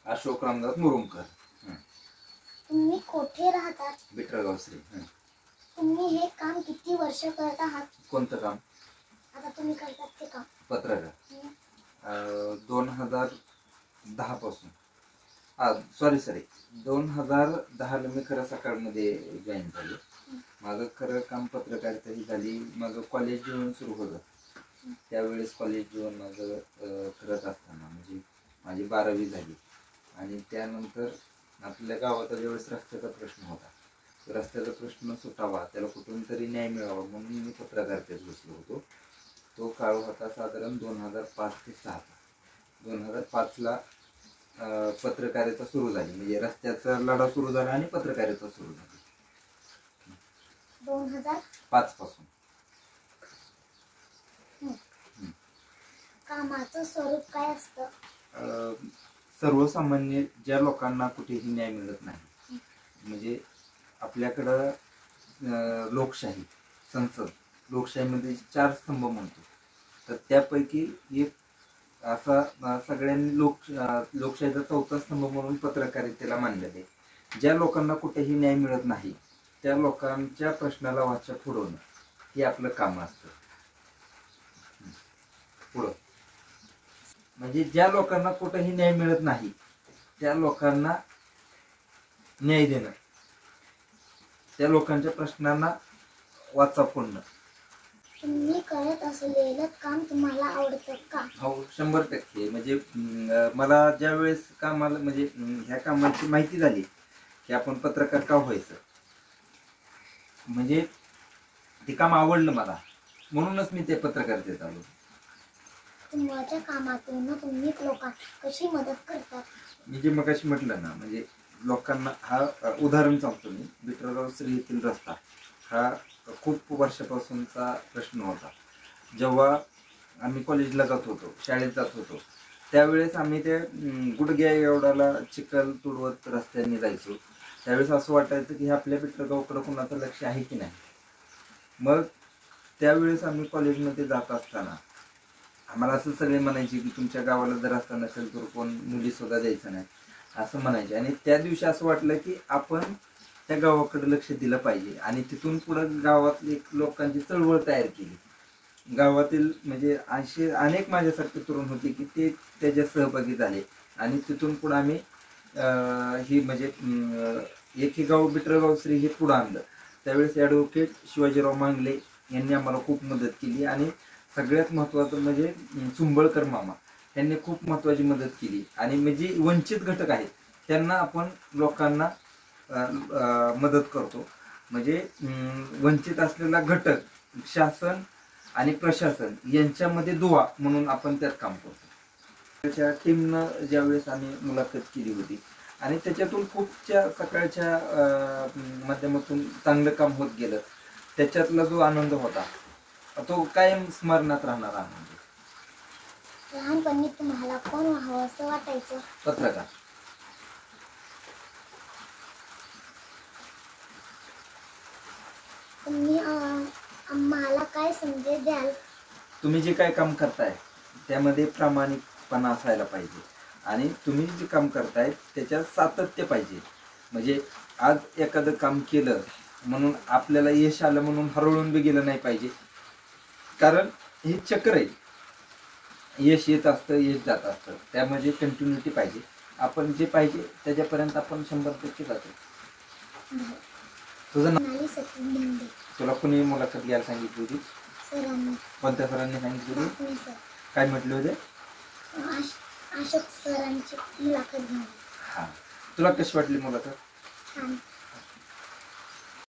अशोक रामदास मुरुमकर. तुम्ही कुठे राहतात? बिटरगावश्री. तुम्ही हे काम किती वर्ष करत आहात? कोणतं काम? आता तुम्ही करतात ते काम. पत्रकार 2010 पासून. सॉरी 2010 ला मी खरं सकाळमध्ये जॉईन झालो. माझं खरं काम पत्रकारिता ही झाली. माझं कॉलेज जीवन सुरू होतं त्यावेळेस. कॉलेज जीवन माझं करत असताना म्हणजे माझी 12वी झाली आणि त्यानंतर आपल्या गावाचा ज्यावेळेस रस्त्याचा प्रश्न होता, रस्त्याचा प्रश्न सुटावा, त्याला कुठून तरी न्याय मिळावा म्हणून मी पत्रकारितेत बसलो होतो. तो काळ होता साधारण 2005 ते 6. 2005 ला पत्रकारिता सुरू झाली, म्हणजे रस्त्याचा लढा सुरू झाला आणि पत्रकारिता सुरू झाली 2005 पासून. कामाचं स्वरूप काय असतं? सर्वसामान्य ज्या लोकांना कुठेही न्याय मिळत नाही, म्हणजे आपल्याकडं लोकशाही, संसद, लोकशाहीमध्ये 4 स्तंभ म्हणतो, तर त्यापैकी एक असा सगळ्यांनी लोकशाहीचा 4था स्तंभ म्हणून पत्रकारितेला मानलेले. ज्या लोकांना कुठेही न्याय मिळत नाही त्या लोकांच्या प्रश्नाला वाचा फोडवणं हे आपलं काम असतं. पुढं म्हणजे ज्या लोकांना कुठेही न्याय मिळत नाही त्या लोकांना न्याय देणं, त्या लोकांच्या प्रश्नांना वाचा फोडणं. तुम्ही करत असलेलं काम तुम्हाला आवडतं का? हो, 100%. म्हणजे मला ज्या वेळेस कामाला म्हणजे ह्या कामाची माहिती झाली की आपण पत्रकार का व्हायचं, म्हणजे ते काम आवडलं मला, म्हणूनच मी ते पत्रकारितेत आलो. तुमच्या कामातून तुम्ही लोकांना कशी मदत करतात? मी जे मगाशी म्हटलं ना, म्हणजे लोकांना, हा उदाहरण सांगतो मी. बिटरगावश्री येथील रस्ता हा खूप वर्षापासूनचा प्रश्न होता. जेव्हा आम्ही कॉलेजला जात होतो, शाळेत जात होतो, त्यावेळेस आम्ही ते गुडघ्या एवढाला चिखल तुडवत रस्त्याने जायचो. त्यावेळेस असं वाटायचं की आपल्या बिटरगावकडे कोणाचं लक्ष आहे की नाही. मग त्यावेळेस आम्ही कॉलेजमध्ये जात असताना आम्हाला असं सगळे म्हणायचे की तुमच्या गावाला जर रस्ता नसेल तर कोण मुली सुद्धा द्यायचं नाही असं म्हणायचे. आणि त्या दिवशी असं वाटलं की आपण त्या गावाकडे लक्ष दिलं पाहिजे. आणि तिथून पुढे गावात एक लोकांची चळवळ तयार केली. गावातील म्हणजे असे अनेक माझ्यासारखे तरुण होते की ते त्याच्यात सहभागी झाले. आणि तिथून पुढे आम्ही ही म्हणजे एक गाव बिटरगावश्री हे पुढे आणलं. त्यावेळेस ॲडव्होकेट शिवाजीराव मांगले यांनी आम्हाला खूप मदत केली. आणि सगळ्यात महत्त्वाचं म्हणजे चुंबळकर मामा यांनी खूप महत्त्वाची मदत केली. आणि म्हणजे वंचित घटक आहेत त्यांना आपण लोकांना मदत करतो. म्हणजे वंचित असलेला घटक, शासन आणि प्रशासन यांच्यामध्ये दुवा म्हणून आपण त्यात काम करतो. त्याच्या टीमनं ज्यावेळेस आम्ही मुलाखत केली होती आणि त्याच्यातून खूपच्या सकाळच्या माध्यमातून चांगलं काम होत गेलं, त्याच्यातला जो आनंद होता तो कायम स्मरणात राहणारा आनंद. लहानपणी तुम्हाला कोण व्हावं असं वाटायचं? पत्रकार. तुम्ही आम्हाला काय संदेश द्याल? तुम्ही जे काय काम करताय त्यामध्ये प्रामाणिकपणा असायला पाहिजे. आणि तुम्ही जे काम करताय त्याच्यात सातत्य पाहिजे. म्हणजे आज एखादं काम केलं म्हणून आपल्याला यश आलं म्हणून हरवून बी गेलं नाही पाहिजे. कारण हे चक्र आहे, यश येत असतं, यश जात असतं. त्यामध्ये कंटिन्युटी पाहिजे. आपण जे पाहिजे त्याच्यापर्यंत आपण 100% जातो. तुझं नाव? तुला कोणी मुलाखत घ्यायला सांगितली होती? सरांनी. कोणत्या सरांनी सांगितली होती? काय म्हटले होते? अशोक सरांची मुलाखत घेऊन. हा, तुला कशी वाटली मुलाखत? छान.